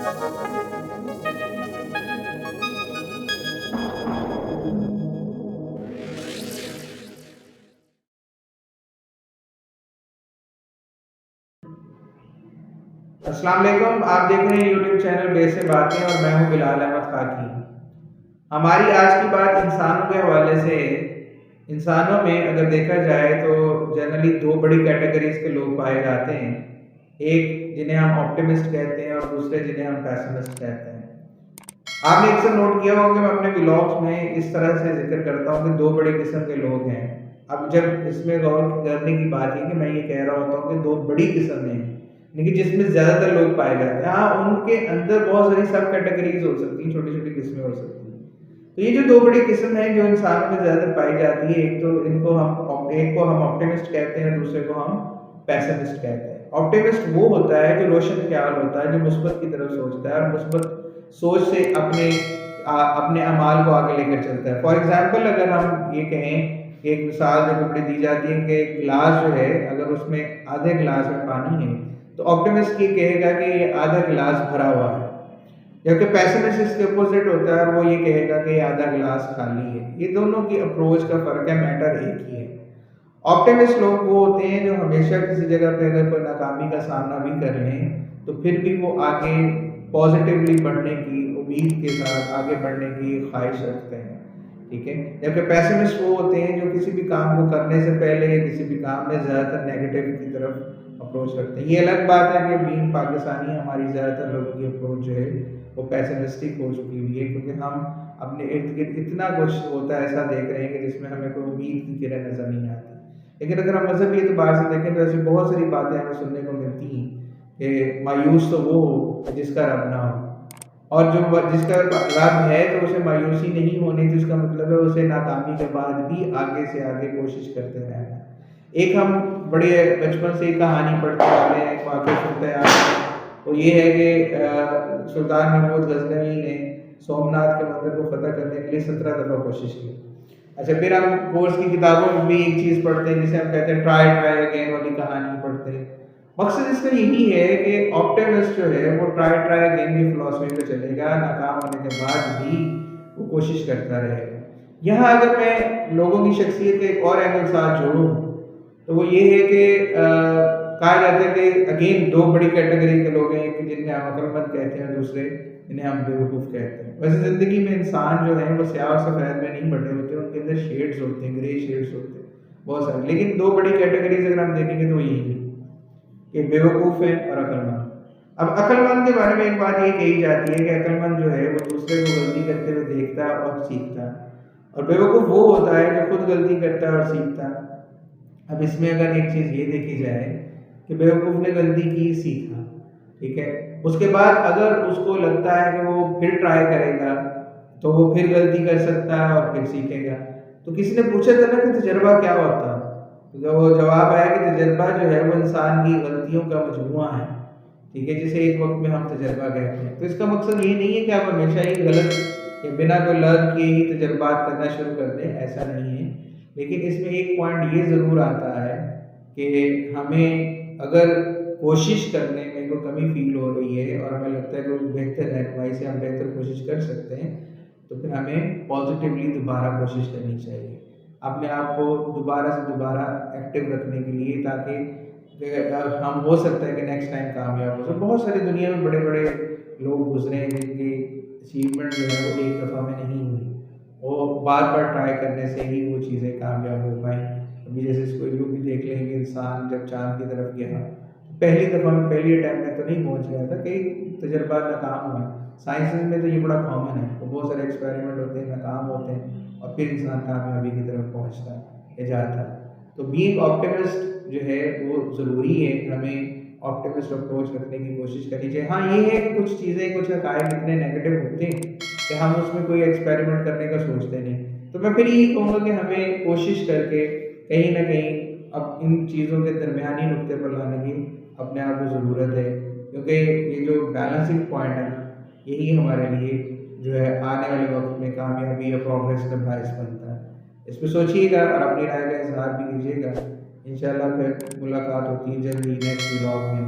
अस्सलाम वालेकुम। आप देख रहे हैं यूट्यूब चैनल बे से बातें और मैं हूं बिलाल अहमद खाकी। हमारी आज की बात इंसानों के हवाले से है। इंसानों में अगर देखा जाए तो जनरली दो बड़ी कैटेगरीज के लोग पाए जाते हैं। एक जिन्हें हम ऑप्टिमिस्ट कहते हैं और दूसरे जिन्हें हम पैसिमिस्ट कहते हैं। आपने अक्सर नोट किया होगा कि मैं अपने व्लॉग्स में इस तरह से जिक्र करता हूँ कि दो बड़ी किस्म के लोग हैं। अब जब इसमें गौर करने की बात है कि मैं ये कह रहा होता हूँ कि दो बड़ी किस्म हैं, लेकिन जिसमें ज़्यादातर लोग पाए जाते हैं। हाँ, उनके अंदर बहुत सारी सब कैटेगरीज हो सकती हैं, छोटी छोटी किस्में हो सकती हैं। तो ये जो दो बड़ी किस्म है जो इंसानों में ज़्यादातर पाई जाती है, एक को हम ऑप्टिमिस्ट कहते हैं, दूसरे को हम पैसिमिस्ट कहते हैं। ऑप्टिमिस्ट वो होता है जो रोशन ख्याल होता है, जो मुस्बत की तरफ सोचता है और मुस्बत सोच से अपने अमाल को आगे लेकर चलता है। फॉर एग्जाम्पल अगर हम ये कहें कि एक मिसाल जो कपड़े दी जाती है कि गिलास जो है अगर उसमें आधे गिलास में पानी है तो ऑप्टिमिस्ट ये कहेगा कि ये आधा गिलास भरा हुआ है, जबकि पैसिमिस्ट इसके अपोजिट होता है और वो ये कहेगा कि ये आधा गिलास खाली है। ये दोनों की अप्रोच का फ़र्क है, मैटर एक ही है। ऑप्टिमिस्ट लोग वो होते हैं जो हमेशा किसी जगह पे अगर कोई नाकामी का सामना भी कर लें तो फिर भी वो आगे पॉजिटिवली बढ़ने की उम्मीद के साथ आगे बढ़ने की ख्वाहिश रखते हैं। ठीक है, जबकि पैसिमिस्ट वो होते हैं जो किसी भी काम को करने से पहले या किसी भी काम में ज़्यादातर नेगेटिव की तरफ अप्रोच रखते हैं। ये अलग बात है कि बीइंग पाकिस्तानी हमारी ज़्यादातर लोगों की अप्रोच जो है वो पैसिमिस्टिक हो चुकी हुई है, क्योंकि हम अपने इर्द गिर्द इतना कुछ होता है ऐसा देख रहे हैं कि जिसमें हमें कोई उम्मीद की किरण नज़र नहीं आती। लेकिन अगर हम मजहबी एतबार से देखें तो ऐसी बहुत सारी बातें हमें सुनने को मिलती हैं कि मायूस तो वो हो जिसका रब ना हो, और जिसका रब है तो उसे मायूसी नहीं होनी, तो इसका मतलब है उसे नाकामी के बाद भी आगे से आगे कोशिश करते रहना। एक हम बड़े बचपन से कहानी पढ़ते आ रहे हैं, एक वाक़या सुनते आ रहे हैं, वो ये है कि सुल्तान महमूद गजनवी ने सोमनाथ के मंदिर को फतह करने के लिए 17 दफ़ा कोशिश की। अच्छा, फिर हम कोर्स की किताबों में भी एक चीज़ पढ़ते हैं जिसे हम कहते हैं ट्राई ट्राई अगेन वाली कहानी पढ़ते हैं। मकसद इसका यही है कि ऑप्टिमिस्ट जो है वो ट्राई ट्राई अगेन की फिलॉसफी पे चलेगा, नाकाम होने के बाद भी वो कोशिश करता रहेगा। यहाँ अगर मैं लोगों की शख्सियत के एक और एंगल साथ जोड़ूँ तो वो ये है कि कहा जाता है कि अगेन दो बड़ी कैटेगरी के लोग हैं, एक जिन्हें हम अक्लमंद कहते हैं, दूसरे जिन्हें हम बेवकूफ़ कहते हैं। वैसे ज़िंदगी में इंसान जो है वो स्याह और सफ़ेद में नहीं बटे होते, उनके अंदर शेड्स होते हैं, ग्रे शेड्स होते हैं बहुत सारे। लेकिन दो बड़ी कैटेगरीज अगर हम देखेंगे तो यही है कि बेवकूफ़ है और अक्लमंद। अब अक्लमंद के बारे में एक बात ये कही जाती है कि अक्लमंद जो है वो दूसरे को गलती करते हुए देखता है और सीखता है, और बेवकूफ़ वो होता है जो खुद गलती करता है और सीखता है। अब इसमें अगर एक चीज़ ये देखी जाए कि बेवकूफ़ ने गलती की, सीखा, ठीक है, उसके बाद अगर उसको लगता है कि वो फिर ट्राई करेगा तो वो फिर गलती कर सकता है और फिर सीखेगा। तो किसी ने पूछा था ना कि तजर्बा क्या होता है, तो वो जवाब आया कि तजर्बा जो है वो इंसान की गलतियों का मजमूआ है, ठीक है, जिसे एक वक्त में हम तजर्बा कहते हैं। तो इसका मकसद ये नहीं है कि आप हमेशा ही गलत या बिना कोई लर्न किए ही तजर्बात करना शुरू कर दें, ऐसा नहीं है। लेकिन इसमें एक पॉइंट ये ज़रूर आता है कि हमें अगर कोशिश करने में कोई कमी फील हो रही है और हमें लगता है कि वो बेहतर रहनुमाई से हम बेहतर कोशिश कर सकते हैं, तो फिर हमें पॉजिटिवली दोबारा कोशिश करनी चाहिए अपने आप को दोबारा से दोबारा एक्टिव रखने के लिए, ताकि हम हो सकता है कि नेक्स्ट टाइम कामयाब हो। तो बहुत सारी दुनिया में बड़े बड़े लोग गुजरे हैं जिनकी अचीवमेंट जो है वो एक दफ़ा में नहीं हुई, वो बार बार ट्राई करने से ही वो चीज़ें कामयाब हो पाई। अभी जैसे इसको यूँ भी देख लेंगे, इंसान जब चाँद की तरफ गया पहली दफ़ा में पहली अटैम्प्ट में तो नहीं पहुंच गया था, कई तजर्बा नाकाम हुए। साइंस में तो ये बड़ा कॉमन है, तो बहुत सारे एक्सपेरिमेंट होते हैं, नाकाम होते हैं और फिर इंसान कामयाबी की तरफ पहुंचता है या जाता है। तो बीइंग ऑप्टिमिस्ट जो है वो ज़रूरी है, हमें ऑप्टिमिस्ट अप्रोच रखने की कोशिश करनी चाहिए। हाँ, ये है कि कुछ चीज़ें, कुछ हक़ाइक़ इतने नेगेटिव होते हैं कि हम उसमें कोई एक्सपेरिमेंट करने का सोचते नहीं। तो मैं फिर यही कहूँगा कि हमें कोशिश करके कहीं न कहीं अब इन चीज़ों के दरमियानी नुक्ते पर लाने की अपने आप को ज़रूरत है, क्योंकि ये जो बैलेंसिंग पॉइंट है ना, यही हमारे लिए जो है आने वाले वक्त में कामयाबी या प्रोग्रेस का बायस बनता है। इस पे सोचिएगा और अपनी राय का इज़हार भी कीजिएगा। इंशाल्लाह फिर मुलाकात होती है जल्द ही नेक्स्ट व्लॉग में।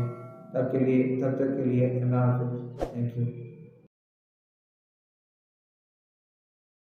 तब तक के लिए अल्लाह हाफ़िज़। Thank you.